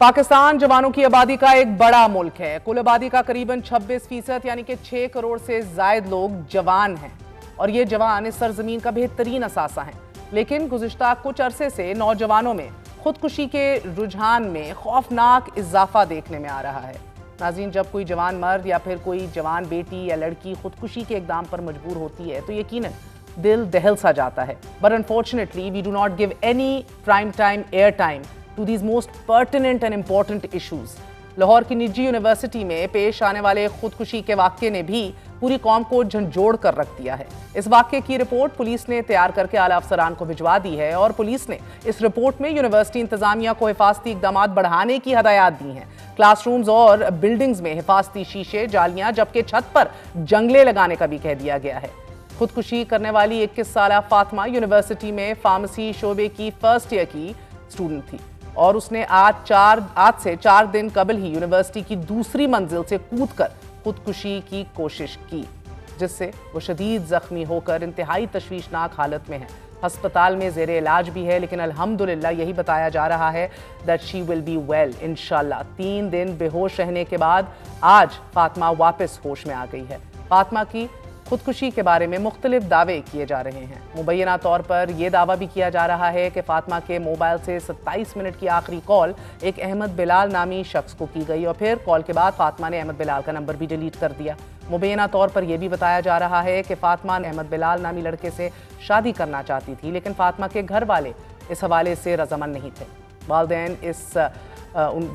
पाकिस्तान जवानों की आबादी का एक बड़ा मुल्क है। कुल आबादी का करीबन 26% यानी कि 6 करोड़ से जायद लोग जवान हैं और ये जवान इस सरजमीन का बेहतरीन असासा हैं। लेकिन गुज़िश्ता कुछ अरसे से नौजवानों में खुदकुशी के रुझान में खौफनाक इजाफा देखने में आ रहा है। नाज़रीन, जब कोई जवान मर्द या फिर कोई जवान बेटी या लड़की खुदकुशी के इक़दाम पर मजबूर होती है तो यकीनन दिल दहल सा जाता है। But unfortunately we do not give any prime time air time to these most pertinent and important issues. Lahore की निजी यूनिवर्सिटी में पेश आने वाले खुदकुशी के वाक़े ने भी पूरी कौम को झंझोड़ कर रख दिया है। इस वाक़े की रिपोर्ट पुलिस ने तैयार करके आला अफसरान को भिजवा दी है और पुलिस ने इस रिपोर्ट में यूनिवर्सिटी इंतजामिया को हिफाजती इक़दामात बढ़ाने की हदायत दी हैं। क्लासरूम्स और बिल्डिंग्स में हिफाजती शीशे, जालियां, जबकि छत पर जंगले लगाने का भी कह दिया गया है। खुदकुशी करने वाली 21 साला फातिमा यूनिवर्सिटी में फार्मेसी शोबे की फर्स्ट ईयर की स्टूडेंट थी और उसने आज से 4 दिन कबल ही यूनिवर्सिटी की दूसरी मंजिल से कूदकर खुदकुशी की कोशिश की, जिससे वो शदीद जख्मी होकर इंतहाई तशवीशनाक हालत में है। अस्पताल में ज़ेरे इलाज भी है, लेकिन अल्हम्दुलिल्लाह यही बताया जा रहा है that she will be well इंशाल्लाह। 3 दिन बेहोश रहने के बाद आज फातिमा वापस होश में आ गई है। फातिमा की खुदकुशी के बारे में मुख्तलिफ दावे किए जा रहे हैं। मुबैना तौर पर यह दावा भी किया जा रहा है कि फातिमा के मोबाइल से 27 मिनट की आखिरी कॉल एक अहमद बिलाल नामी शख्स को की गई और फिर कॉल के बाद फातिमा ने अहमद बिलाल का नंबर भी डिलीट कर दिया। मुबैना तौर पर यह भी बताया जा रहा है कि फातिमा ने अहमद बिलाल नामी लड़के से शादी करना चाहती थी, लेकिन फातिमा के घर वाले इस हवाले से रजामंद नहीं थे। वालिदैन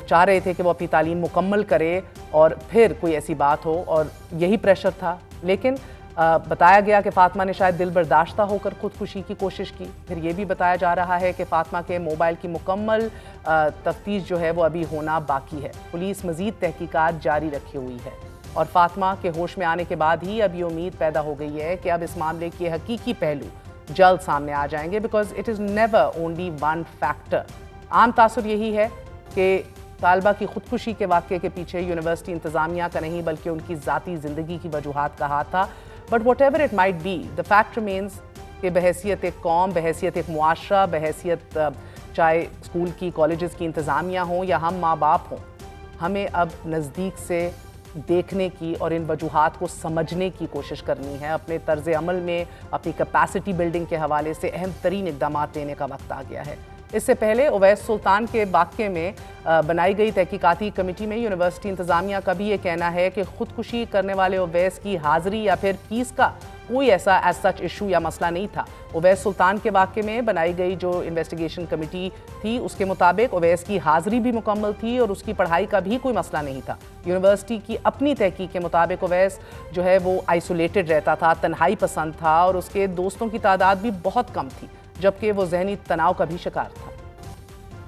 चाह रहे थे कि वो अपनी तालीम मुकम्मल करे और फिर कोई ऐसी बात हो, और यही प्रेशर था। लेकिन बताया गया कि फातिमा ने शायद दिल बर्दाश्ता होकर खुदकुशी की कोशिश की। फिर ये भी बताया जा रहा है कि फातिमा के मोबाइल की मुकम्मल तफ्तीश जो है वो अभी होना बाकी है। पुलिस मज़ीद तहकीकात जारी रखी हुई है और फातिमा के होश में आने के बाद ही अब ये उम्मीद पैदा हो गई है कि अब इस मामले के हकीकी पहलू जल्द सामने आ जाएंगे, because it is never only one factor. आम तासुर यही है कि तालबा की खुदकुशी के वाक़े के पीछे यूनिवर्सिटी इंतज़ामिया का नहीं बल्कि उनकी ज़ाती ज़िंदगी की वजूहात का हाथ था। But what ever it might be, the fact remains कि बहैसियत एक कौम, बहैसियत एक मुआशरा, बहैसियत चाहे स्कूल की, कॉलेजेस की इंतज़ामिया हो या हम माँ बाप हों, हमें अब नज़दीक से देखने की और इन वजूहात को समझने की कोशिश करनी है। अपने तर्ज़ अमल में अपनी कैपेसिटी बिल्डिंग के हवाले से अहम तरीन इक़दामात लेने का वक्त आ गया है। इससे पहले उवैस सुल्तान के वाक़े में बनाई गई तहकीकाती कमेटी में यूनिवर्सिटी इंतज़ामिया का भी ये कहना है कि खुदकुशी करने वाले उवैस की हाज़िरी या फिर फीस का कोई ऐसा एज सच इशू या मसला नहीं था। उवैस सुल्तान के वाक़े में बनाई गई जो इन्वेस्टिगेशन कमेटी थी उसके मुताबिक उवैस की हाज़िरी भी मुकम्मल थी और उसकी पढ़ाई का भी कोई मसला नहीं था। यूनिवर्सिटी की अपनी तहकीक के मुताबिक उवैस जो है वो आइसोलेटेड रहता था, तन्हाई पसंद था और उसके दोस्तों की तादाद भी बहुत कम थी, जबकि वो जहनी तनाव का भी शिकार था।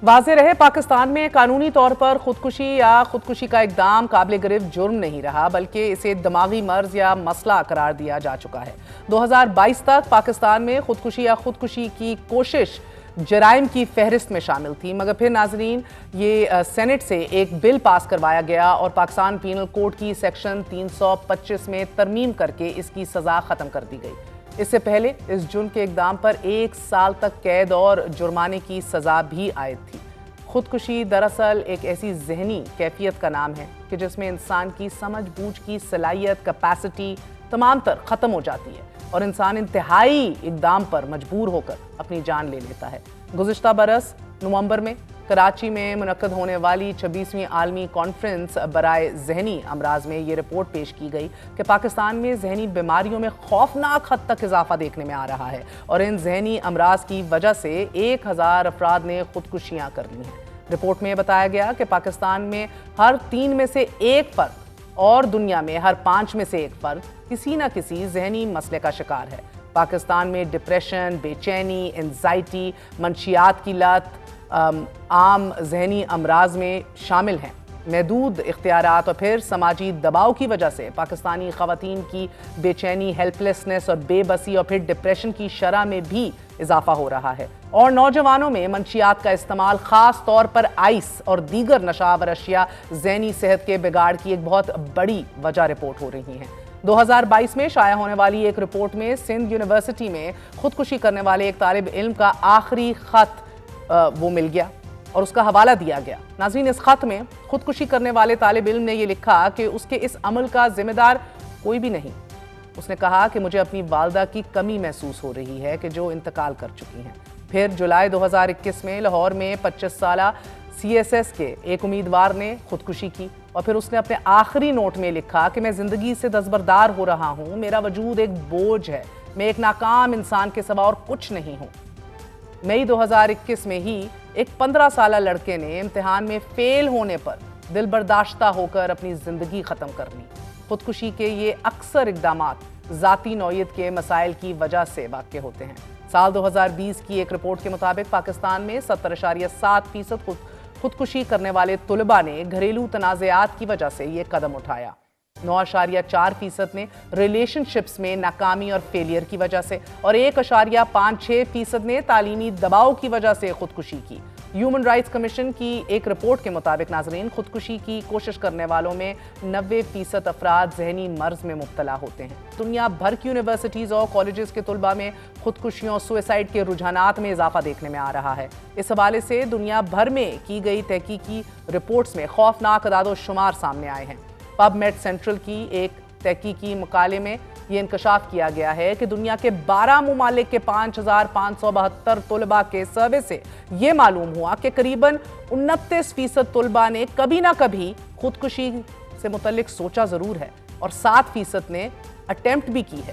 वाज़ेह रहे, पाकिस्तान में कानूनी तौर पर खुदकुशी या खुदकुशी का इक़दाम काबिल गिरफ्त जुर्म नहीं रहा, बल्कि इसे दिमागी मर्ज या मसला करार दिया जा चुका है। 2022 तक पाकिस्तान में खुदकुशी या खुदकुशी की कोशिश जराइम की फहरिस्त में शामिल थी, मगर फिर नाजरीन ये सेनेट से एक बिल पास करवाया गया और पाकिस्तान पीनल कोड की सेक्शन 325 में तरमीम करके इसकी सज़ा ख़त्म कर दी गई। इससे पहले इस जुर्म के इक़दाम पर 1 साल तक कैद और जुर्माने की सज़ा भी आयद थी। खुदकुशी दरअसल एक ऐसी जहनी कैफियत का नाम है कि जिसमें इंसान की समझ बूझ की सलाहियत, कैपेसिटी तमाम तर ख़त्म हो जाती है और इंसान इंतहाई इक़दाम पर मजबूर होकर अपनी जान ले लेता है। गुज़िश्ता बरस नवंबर में कराची में मुनक्कद होने वाली 26वीं आलमी कॉन्फ्रेंस बराए ज़हनी अमराज में ये रिपोर्ट पेश की गई कि पाकिस्तान में ज़हनी बीमारियों में खौफनाक हद तक इजाफा देखने में आ रहा है और इन ज़हनी अमराज की वजह से 1000 अफराद ने खुदकुशियाँ कर ली हैं। रिपोर्ट में बताया गया कि पाकिस्तान में हर 3 में से 1 फ़र्द और दुनिया में हर 5 में से 1 फ़र्द किसी न किसी ज़हनी मसले का शिकार है। पाकिस्तान में डिप्रेशन, बेचैनी, एंजाइटी, मंशियात की लत आम जहनी अमराज में शामिल हैं। महदूद इख्तियारात और फिर समाजी दबाव की वजह से पाकिस्तानी ख़वातीन की बेचैनी, हेल्पलेसनेस और बेबसी और फिर डिप्रेशन की शरह में भी इजाफा हो रहा है और नौजवानों में मंशियात का इस्तेमाल, ख़ास तौर पर आइस और दीगर नशावर अशिया ज़हनी सेहत के बिगाड़ की एक बहुत बड़ी वजह रिपोर्ट हो रही हैं। 2022 में शाया होने वाली एक रिपोर्ट में सिंध यूनिवर्सिटी में खुदकुशी करने वाले एक तालिब इल्म का आखिरी ख़त वो मिल गया اور اس کا حوالہ دیا گیا۔ ناظرین، اس خط میں خودکشی کرنے والے طالب علم نے یہ لکھا کہ اس کے اس عمل کا ذمہ دار کوئی بھی نہیں۔ اس نے کہا کہ مجھے اپنی والدہ کی کمی محسوس ہو رہی ہے کہ جو انتقال کر چکی ہیں۔ پھر جولائی 2021 میں لاہور میں 25 سالہ CSS کے ایک امیدوار نے خودکشی کی، اور پھر اس نے اپنے آخری نوٹ میں لکھا کہ میں زندگی سے دستبردار ہو رہا ہوں، میرا وجود ایک بوجھ ہے، میں ایک ناکام انسان کے سوا اور کچھ نہیں ہوں۔ مئی 2021 میں ہی ایک 15 سالہ لڑکے نے امتحان میں فیل ہونے پر دل برداشتہ ہو کر اپنی زندگی ختم کر لی۔ خودکشی کے یہ اکثر اقدامات ذاتی نوعیت کے مسائل کی وجہ سے واقع ہوتے ہیں۔ سال 2020 کی ایک رپورٹ کے مطابق پاکستان میں 70.7% خودکشی کرنے والے طلباء نے گھریلو تنازعات کی وجہ سے یہ قدم اٹھایا۔ 9.4% نے ریلیشن شپس میں ناکامی اور فیلئر کی وجہ سے، اور 1.56% نے تعلیمی دباؤ کی وجہ سے خودکشی کی۔ ہیومن رائٹس کمیشن کی ایک رپورٹ کے مطابق ناظرین، خودکشی کی کوشش کرنے والوں میں 90% افراد ذہنی مرض میں مبتلا ہوتے ہیں۔ دنیا بھر کی یونیورسٹیز اور کالجز کے طلباء میں خودکشیوں سوئسائڈ کے رجحانات میں اضافہ دیکھنے میں آ رہا ہے۔ اس حوالے سے دنیا بھر میں کی گئی تحقیقی رپورٹس میں خوفناک اعداد و شمار سامنے آئے ہیں۔ پب میڈ سینٹرل کی ایک تحقیقی مقالے میں یہ انکشاف کیا گیا ہے کہ دنیا کے 12 ممالک کے 5572 طلباء کے سروے سے یہ معلوم ہوا کہ قریباً 29% طلباء نے کبھی نہ کبھی خودکشی سے متعلق سوچا ضرور ہے، اور 7% نے اٹیمپٹ بھی کی ہے۔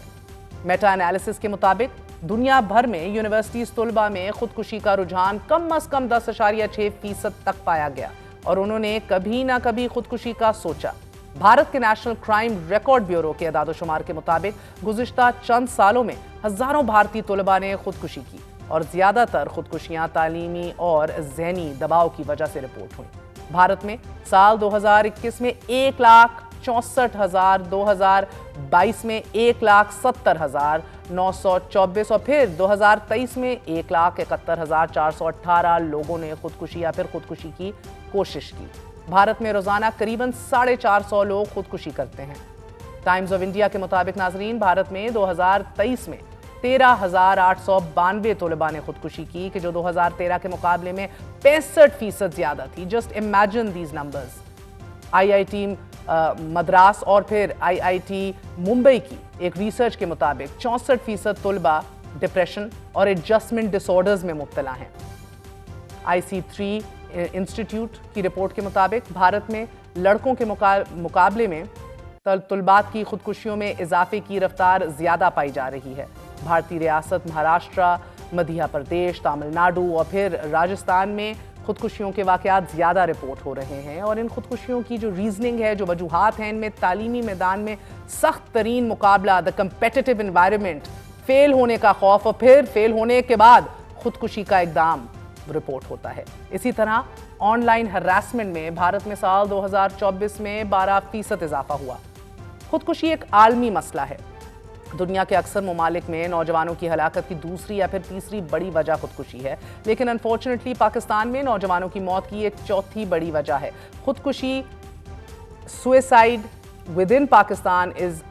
میٹا انالیسس کے مطابق دنیا بھر میں یونیورسٹیز طلباء میں خودکشی کا رجحان کم از کم 10.6% تک پایا گیا، اور انہوں نے کبھی نہ کبھی خودکشی کا سوچا۔ بھارت کے نیشنل کرائم ریکارڈ بیورو کے اعداد و شمار کے مطابق گزشتہ چند سالوں میں ہزاروں بھارتی طلباء نے خودکشی کی، اور زیادہ تر خودکشیاں تعلیمی اور ذہنی دباؤ کی وجہ سے رپورٹ ہوئیں۔ بھارت میں سال 2021 میں 1,64,000، 2022 میں 1,70,924، اور پھر 2023 میں 1,71,418 لوگوں نے خودکشی یا پھر خودکشی کی کوشش کی۔ بھارت میں روزانہ قریباً 450 لوگ خودکشی کرتے ہیں۔ ٹائمز آف انڈیا کے مطابق ناظرین، بھارت میں 2023 میں 13,892 طلباء نے خودکشی کی، کہ جو 2013 کے مقابلے میں 65% زیادہ تھی۔ Just imagine these numbers. IIT Madras اور پھر IIT ممبئی کی ایک ریسرچ کے مطابق 64% طلباء ڈپریشن اور ایڈجسٹمنٹ ڈس آرڈرز میں مبتلا ہیں۔ IC3 انسٹیٹیوٹ کی رپورٹ کے مطابق بھارت میں لڑکوں کے مقابلے میں طلباء کی خودکشیوں میں اضافے کی رفتار زیادہ پائی جا رہی ہے۔ بھارتی ریاست مہاراشٹر، مدھیہ پردیش، تامل ناڈو اور پھر راجستھان میں خودکشیوں کے واقعات زیادہ رپورٹ ہو رہے ہیں، اور ان خودکشیوں کی جو ریزننگ ہے، جو وجوہات ہیں، ان میں تعلیمی میدان میں سخت ترین مقابلہ، دا کمپیٹیٹو انوائرمنٹ، فیل ہونے کا خوف، اور پھر فیل ہونے کے بعد خودکشی کا اقدام رپورٹ ہوتا ہے۔ اسی طرح آن لائن ہراسمنٹ میں بھارت میں سال 2024 میں 12% اضافہ ہوا۔ خودکشی ایک عالمی مسئلہ ہے۔ دنیا کے اکثر ممالک میں نوجوانوں کی ہلاکت کی دوسری یا پھر تیسری بڑی وجہ خودکشی ہے، لیکن انفارچونیٹلی پاکستان میں نوجوانوں کی موت کی ایک چوتھی بڑی وجہ ہے خودکشی۔ Suicide with in Pakistan is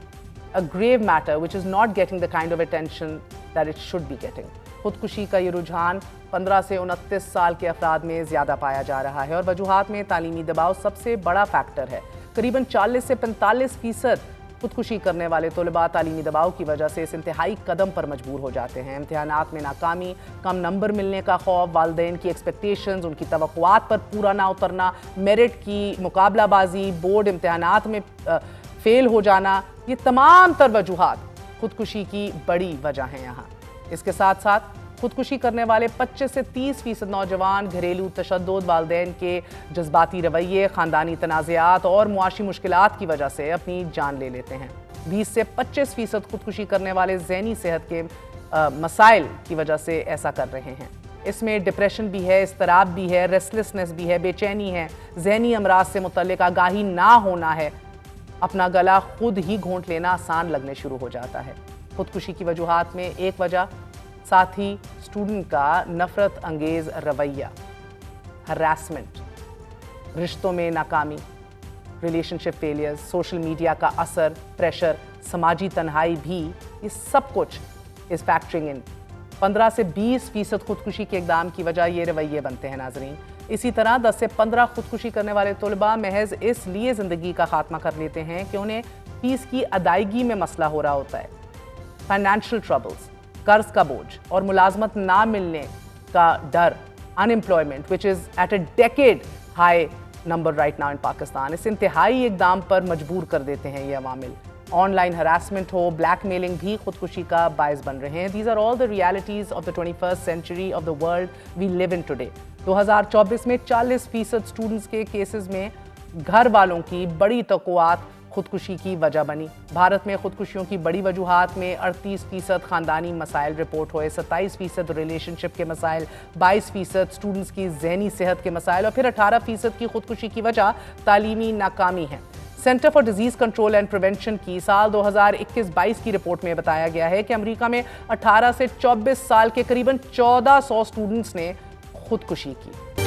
a grave matter which is not getting the kind of attention that it should be getting۔ خودکشی کا یہ رجحان 15 سے 29 سال کے افراد میں زیادہ پایا جا رہا ہے، اور وجوہات میں تعلیمی دباؤ سب سے بڑا فیکٹر ہے۔ قریباً 40 سے 45% خودکشی کرنے والے طلباء تعلیمی دباؤ کی وجہ سے اس انتہائی قدم پر مجبور ہو جاتے ہیں۔ امتحانات میں ناکامی، کم نمبر ملنے کا خوف، والدین کی ایکسپیکٹیشنز، ان کی توقعات پر پورا نہ اترنا، میرٹ کی مقابلہ بازی، بورڈ امتحانات میں فیل ہو جانا، یہ تمام تر وجوہات خودکشی کی بڑی وجہ ہیں یہاں۔ اس کے ساتھ ساتھ خودکشی کرنے والے 25 سے 30% نوجوان گھریلو تشدد، والدین کے جذباتی رویے، خاندانی تنازعات اور معاشی مشکلات کی وجہ سے اپنی جان لے لیتے ہیں۔ 20 سے 25% خودکشی کرنے والے ذہنی صحت کے مسائل کی وجہ سے ایسا کر رہے ہیں۔ اس میں ڈپریشن بھی ہے، اضطراب بھی ہے، ریسٹلیسنس بھی ہے، بے چینی ہے، ذہنی امراض سے متعلق آگاہی نہ ہونا ہے، اپنا گلا خود ہی گھونٹ لینا آسان لگنے شروع ہو جاتا ہے۔ خودکشی کی وجوہات میں ایک وجہ ساتھی اسٹوڈنٹ کا نفرت انگیز رویہ، ہراسمنٹ، رشتوں میں ناکامی، ریلیشن شپ فیلیئر، سوشل میڈیا کا اثر، پریشر، سماجی تنہائی بھی، یہ سب کچھ از فیکٹرنگ ان۔ 15 سے 20% خودکشی کے اقدام کی وجہ یہ رویے بنتے ہیں ناظرین۔ इसी तरह 10 से 15 खुदकुशी करने वाले तलबा महज इसलिए ज़िंदगी का खात्मा कर लेते हैं कि उन्हें फीस की अदायगी में मसला हो रहा होता है। फाइनेंशियल ट्रबल्स, कर्ज का बोझ और मुलाजमत ना मिलने का डर, unemployment which is at a decade high number right now in Pakistan, इस इंतहाई इकदाम पर मजबूर कर देते हैं ये अवामिल। ऑनलाइन हरासमेंट हो, ब्लैकमेलिंग भी खुदकुशी का बायस बन रहे हैं। These are all the realities of the 21st century of the world we live in today. 2024 में 40% स्टूडेंट्स के केसेस में घर वालों की बड़ी तवक्कुआत खुदकुशी की वजह बनी। भारत में खुदकुशियों की बड़ी वजूहात में 38% ख़ानदानी मसाइल रिपोर्ट हुए, 27% रिलेशनशिप के मसाइल, 22% स्टूडेंट्स की जहनी सेहत के मसाइल और फिर 18% की खुदकुशी की वजह तालीमी नाकामी है। Centre for disease control and prevention की साल 2021-22 की रिपोर्ट में बताया गया है कि अमेरिका में 18 से 24 साल के करीबन 1400 स्टूडेंट्स ने खुदकुशी की।